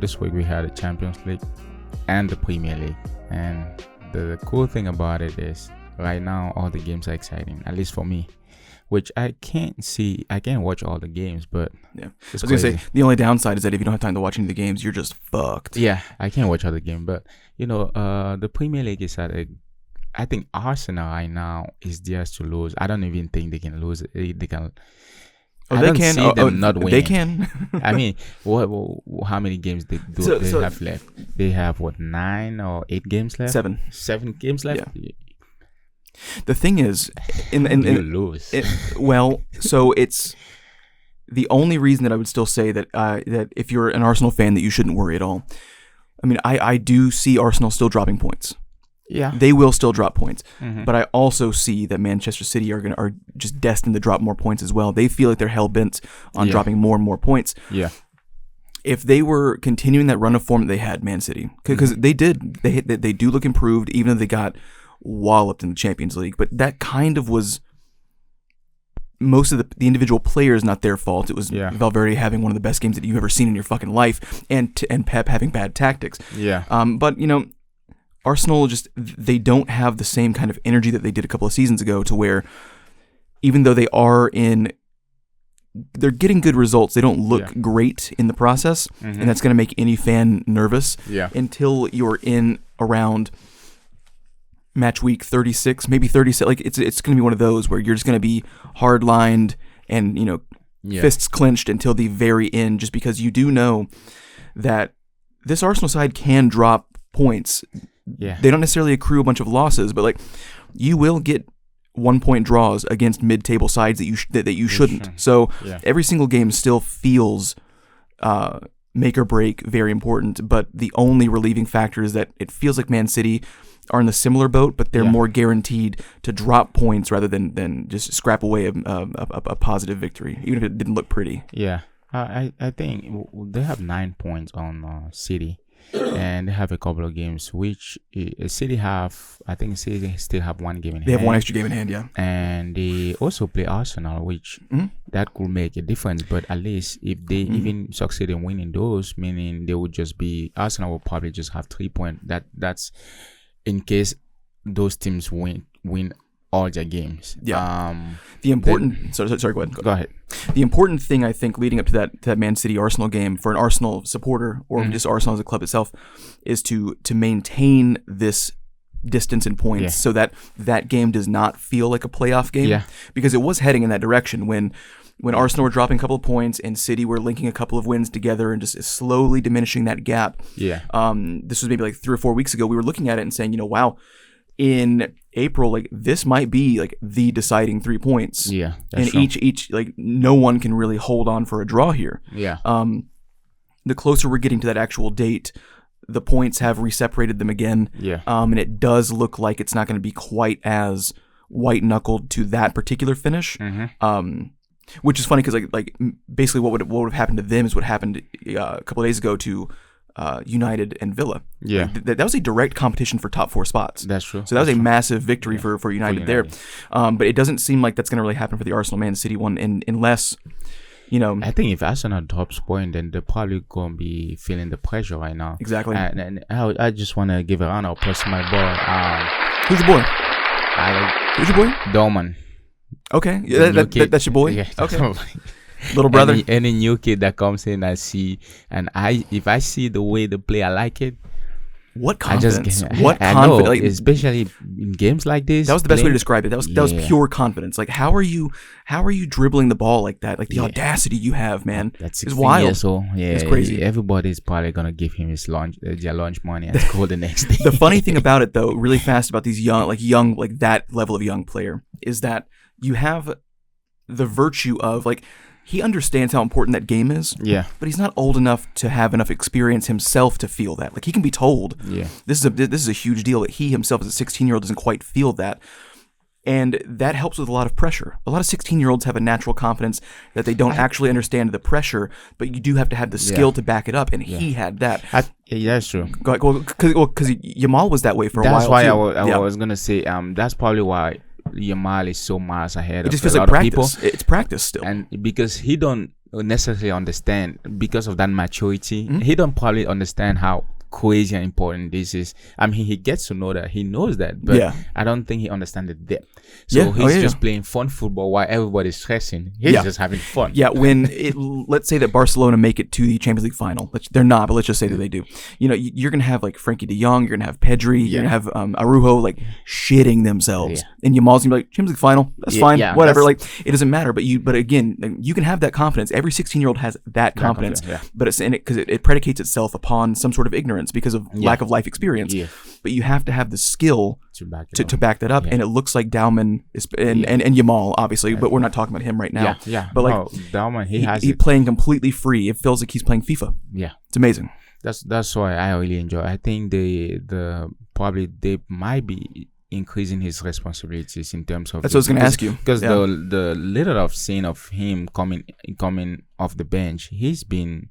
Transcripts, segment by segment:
this week we had the Champions League and the Premier League, and the cool thing about it is right now all the games are exciting, at least for me, which I can't watch all the games, but yeah, I was gonna say the only downside is that if you don't have time to watch any of the games, you're just fucked. Yeah, I can't watch all the games, but the Premier League is I think Arsenal right now is theirs to lose. I don't even think they can lose. They can. Oh, they can. See them not winning. They can. I mean, how many games they have left? They have 9 or 8 games left. 7. 7 games left. Yeah. The thing is, you lose. So it's the only reason that I would still say that that if you're an Arsenal fan, that you shouldn't worry at all. I mean, I do see Arsenal still dropping points. Yeah, they will still drop points, mm-hmm. but I also see that Manchester City are just destined to drop more points as well. They feel like they're hell bent on dropping more and more points. Yeah, if they were continuing that run of form that they had, Man City, because they do look improved, even though they got walloped in the Champions League. But that kind of was most of the individual players, not their fault. It was Valverde having one of the best games that you've ever seen in your fucking life, and Pep having bad tactics. Yeah, but Arsenal they don't have the same kind of energy that they did a couple of seasons ago, to where even though they're getting good results, they don't look great in the process, mm-hmm. and that's going to make any fan nervous until you're in around match week 36, maybe 36. Like it's going to be one of those where you're just going to be hard lined and fists clenched until the very end, just because you do know that this Arsenal side can drop points. Yeah, they don't necessarily accrue a bunch of losses, but you will get 1-point draws against mid-table sides that you shouldn't. So every single game still feels make or break, very important. But the only relieving factor is that it feels like Man City are in the similar boat, but they're more guaranteed to drop points rather than just scrap away a positive victory, even if it didn't look pretty. Yeah, I think they have 9 points on City. And they have a couple of games, which City have. I think City still have 1 game in hand. They have 1 extra game in hand, yeah. And they also play Arsenal, which that could make a difference. But at least if they even succeed in winning those, meaning they would just be Arsenal will probably just have 3 points. That's in case those teams win all their games. Yeah. The important. Sorry. Go ahead. Go ahead. The important thing, I think, leading up to that Man City Arsenal game for an Arsenal supporter or just Arsenal as a club itself, is to maintain this distance in points so that game does not feel like a playoff game. Yeah. Because it was heading in that direction when Arsenal were dropping a couple of points and City were linking a couple of wins together and just slowly diminishing that gap. Yeah. This was maybe like 3 or 4 weeks ago. We were looking at it and saying, wow, in April, this might be the deciding 3 points. Yeah, and true. each no one can really hold on for a draw here. Yeah. The closer we're getting to that actual date, the points have reseparated them again. Yeah. And it does look like it's not going to be quite as white knuckled to that particular finish. Mm-hmm. Which is funny because basically what would have happened to them is what happened a couple of days ago to United and Villa. Yeah, that was a direct competition for top 4 spots. That's true. So that was a massive victory for United there. But it doesn't seem like that's going to really happen for the Arsenal Man City one, unless I think if Arsenal drops point, then they're probably going to be feeling the pressure right now. Exactly. And I just want to give a round of applause to my boy. Who's your boy? Who's your boy? Dorman. Okay, yeah, that's your boy. Yeah, okay. Little brother. Any new kid that comes in, I see, and if I see the way they play, I like it. What confidence? I know, especially in games like this. That was the best way to describe it. That was pure confidence. How are you dribbling the ball like that? The audacity you have, man. That's 16 wild. Years old. Yeah, it's crazy. Everybody's probably gonna give him their lunch money at school the next day. The funny thing about it, though, really fast about these young that level of young player, is that you have the virtue of he understands how important that game is. Yeah. But he's not old enough to have enough experience himself to feel that. He can be told. Yeah. This is a huge deal that he himself as a 16-year-old doesn't quite feel that. And that helps with a lot of pressure. A lot of 16-year-olds have a natural confidence that they don't actually understand the pressure, but you do have to have the skill to back it up, and he had that. That's true. Because Yamal was that way for a while. That's why I was going to say that's probably why Yamal is so miles ahead of a lot of people. It's practice still. And because he don't necessarily understand because of that maturity. Mm-hmm. He don't probably understand how crazy and important this is. I mean, he gets to know that, he knows that, but I don't think he understands the depth. So he's just playing fun football while everybody's stressing. He's just having fun. Yeah, let's say that Barcelona make it to the Champions League final. They're not, but let's just say that they do. You know, you're gonna have like Frankie De Jong, you're gonna have Pedri, you're gonna have Araujo like shitting themselves, and Yamal's gonna be like, Champions League final, that's fine, whatever. Like, it doesn't matter. But again, you can have that confidence. Every 16-year-old has that confidence, but it's in it because it predicates itself upon some sort of ignorance because of lack of life experience. But you have to have the skill to back that up, and it looks like Dauman is, and Yamal obviously, but we're not talking about him right now. But like Dauman, he's playing completely free. It feels like he's playing FIFA. Yeah, it's amazing. That's why I really enjoy. I think they might be increasing his responsibilities in terms of. That's what I was going to ask you, because the little I've seen of him coming off the bench, he's been.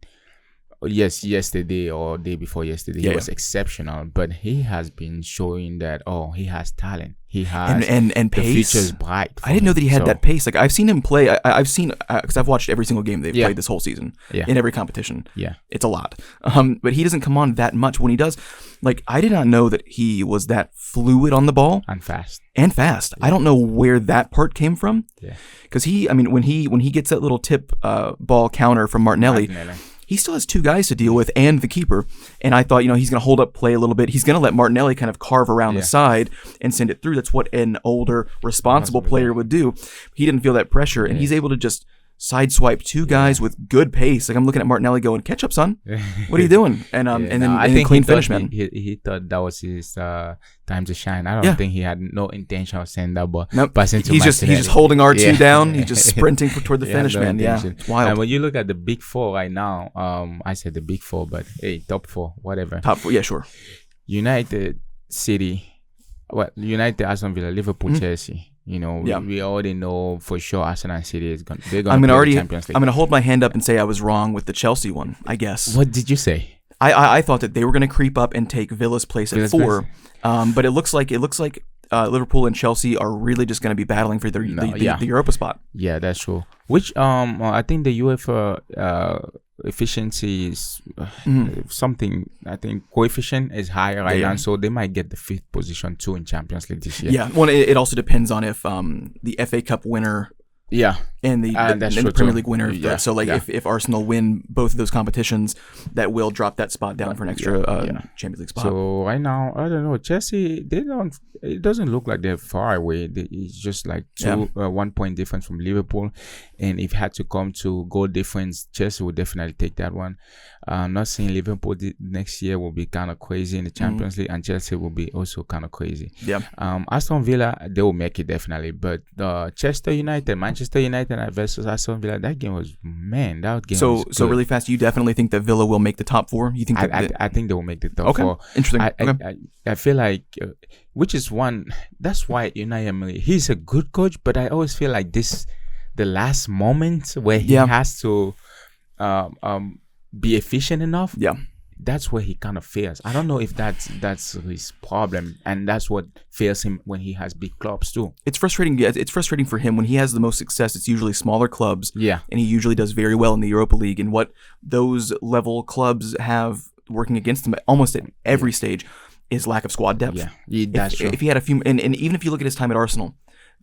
Yes, yesterday or day before yesterday, he was exceptional. But he has been showing that he has talent. He has and the pace. future is bright. I didn't know that he had that pace. Like, I've seen him play. I've seen because I've watched every single game they've played this whole season in every competition. Yeah, it's a lot. But he doesn't come on that much. When he does, like, I did not know that he was that fluid on the ball and fast. Yeah. I don't know where that part came from. Yeah, because when he gets that little tip ball counter from Martinelli. He still has two guys to deal with and the keeper. And I thought, he's going to hold up play a little bit. He's going to let Martinelli kind of carve around the side and send it through. That's what an older, responsible player would do. He didn't feel that pressure, and he's able to just sideswipe two guys with good pace. Like, I'm looking at Martinelli going, "Catch up, son. What are you doing?" And then clean finish, man. He thought that was his time to shine. I don't think he had no intention of sending that ball. Nope. He's just holding R2 down. He's just sprinting toward the finish, man. Intention. Yeah, it's wild. And when you look at the big four right now, I said the big four, but hey, top four, whatever. Top four, yeah, sure. United, City, Aston Villa, Liverpool, Chelsea. We already know for sure Arsenal and City they're going to play the Champions League. I'm going to hold my hand up and say I was wrong with the Chelsea one, I guess. What did you say? I thought that they were going to creep up and take Villa's place at 4. But it looks like Liverpool and Chelsea are really just going to be battling for the Europa spot. Yeah, that's true. Which I think the UEFA efficiency is something. I think coefficient is higher right now, so they might get the 5th position too in Champions League this year. Yeah, well, it also depends on if the FA Cup winner. And the Premier League winner. If Arsenal win both of those competitions, that will drop that spot down for an extra Champions League spot. So right now, I don't know. Chelsea, it doesn't look like they're far away. It's just like 1 point difference from Liverpool. And if it had to come to goal difference, Chelsea would definitely take that one. I'm not saying Liverpool next year will be kind of crazy in the Champions League, and Chelsea will be also kind of crazy. Yeah. Aston Villa, they will make it definitely. But Manchester United versus Aston Villa, that game was So really fast, you definitely think that Villa will make the top 4? You think I think they will make the top 4. Interesting. I feel like which is one. That's why Unai Emery, he's a good coach, but I always feel like the last moment where he has to be efficient enough. Yeah. That's where he kind of fails. I don't know if that's his problem, and that's what fails him when he has big clubs too. It's frustrating. Yeah, it's frustrating for him when he has the most success. It's usually smaller clubs. Yeah, and he usually does very well in the Europa League. And what those level clubs have working against him almost at every stage is lack of squad depth. Yeah, that's true. If he had a few, and even if you look at his time at Arsenal,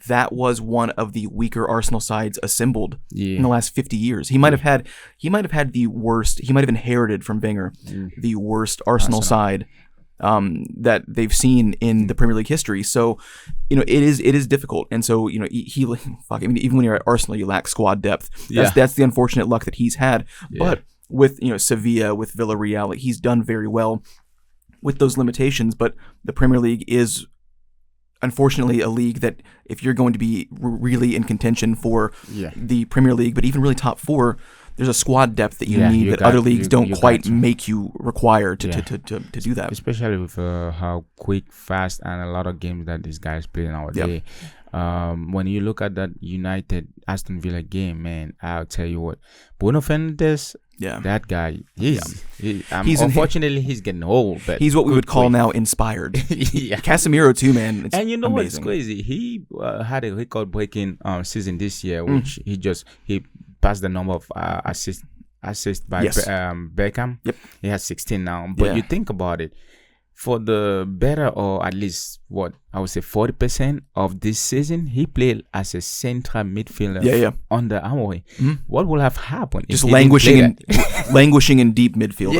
that was one of the weaker Arsenal sides assembled in the last 50 years. He might have had the worst. He might have inherited from Wenger the worst Arsenal side that they've seen in the Premier League history. So, it is difficult. And so, even when you're at Arsenal, you lack squad depth. That's the unfortunate luck that he's had. Yeah. But with Sevilla, with Villarreal, he's done very well with those limitations. But the Premier League is, unfortunately, a league that if you're going to be really in contention for the Premier League, but even really top 4, there's a squad depth that you need that other leagues don't quite make you require to do that. Especially with how quick, fast, and a lot of games that these guys play nowadays. When you look at that United Aston Villa game, man, I'll tell you what, Bruno Fernandes. Yeah, that guy. Unfortunately, he's getting old, but he's what we would call now inspired. Casemiro too, man. It's and you know amazing. What's crazy? He had a record-breaking season this year, which he passed the number of assists by Beckham. Yep. He has 16 now. But you think about it, for the better, or at least what I would say 40% of this season, he played as a central midfielder under Amorim. What would have happened? Just languishing in deep midfield.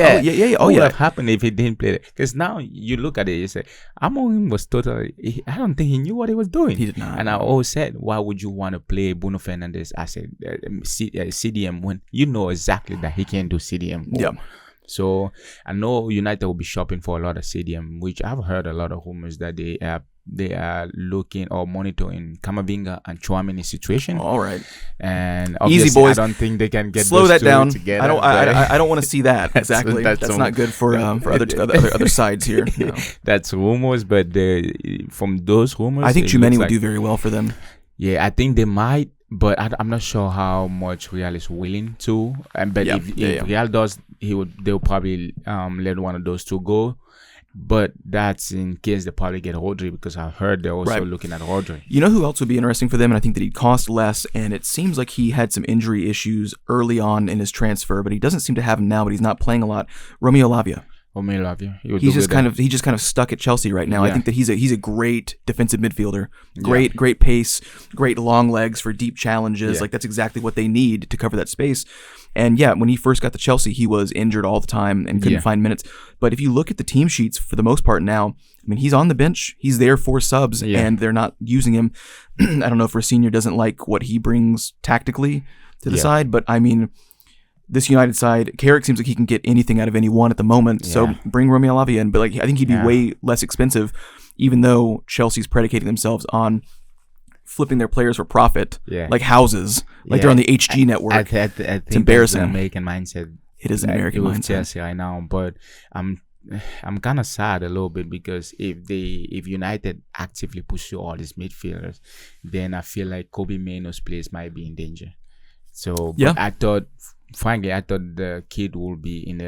What would have happened if he didn't play it? Because now you look at it, you say Amorim was totally. I don't think he knew what he was doing. He did not. And I always said, why would you want to play Bruno Fernandes as a CDM when you know exactly that he can do CDM? Yeah. So I know United will be shopping for a lot of CDM, which I've heard a lot of rumors that they are looking or monitoring Camavinga and Tchouaméni's situation. All right, and easy boys. I don't think they can get slow those that two down. Together. I don't want to see that exactly. That's not good for other sides here. No. That's rumors, but from those rumors, I think Tchouaméni would do very well for them. Yeah, I think they might. But I'm not sure how much Real is willing to. But if Real does, they'll probably let one of those two go. But that's in case they probably get Rodri, because I've heard they're also looking at Rodri. You know who else would be interesting for them? And I think that he'd cost less. And it seems like he had some injury issues early on in his transfer, but he doesn't seem to have them now. But he's not playing a lot. Romeo Lavia. He's just kind of stuck at Chelsea right now. I think that he's a great defensive midfielder. Great pace, great long legs for deep challenges. Like that's exactly what they need to cover that space. And when he first got to Chelsea, he was injured all the time and couldn't find minutes. But if you look at the team sheets for the most part now, I mean, he's on the bench. He's there for subs, and they're not using him. I don't know if Rosinha doesn't like what he brings tactically to the side, but I mean, this United side, Carrick seems like he can get anything out of anyone at the moment. Yeah. So bring Romeo Lavia in. But I think he'd be way less expensive, even though Chelsea's predicating themselves on flipping their players for profit, like houses, like they're on the HG network. I think it's embarrassing. That's an American mindset. It is an American mindset. Chelsea right now, but I'm kind of sad a little bit, because if United actively pursue all these midfielders, then I feel like Kobe Mainoo's place might be in danger. So, but I thought the kid will be in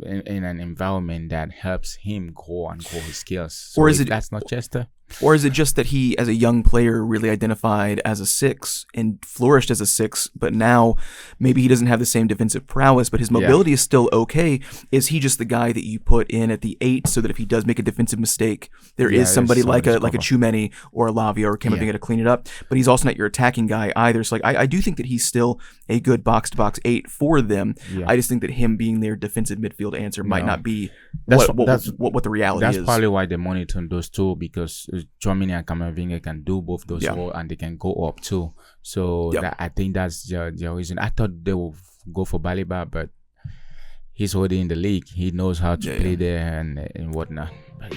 an environment that helps him grow his skills. So or is it that's not Chester? Or is it just that he, as a young player, really identified as a 6 and flourished as a 6, but now maybe he doesn't have the same defensive prowess, but his mobility is still okay? Is he just the guy that you put in at the 8 so that if he does make a defensive mistake, there is somebody like a Tchouaméni or a Lavia or Camavinga to clean it up? But he's also not your attacking guy either. So I do think that he's still a good box-to-box 8 for them. Yeah. I just think that him being their defensive midfield answer might not be what the reality is. That's probably why they monitor those two, because Tchouaméni and Camavinga can do both those roles, and they can go up too. So I think that's the reason. I thought they would go for Baleba, but he's already in the league. He knows how to play there and whatnot. But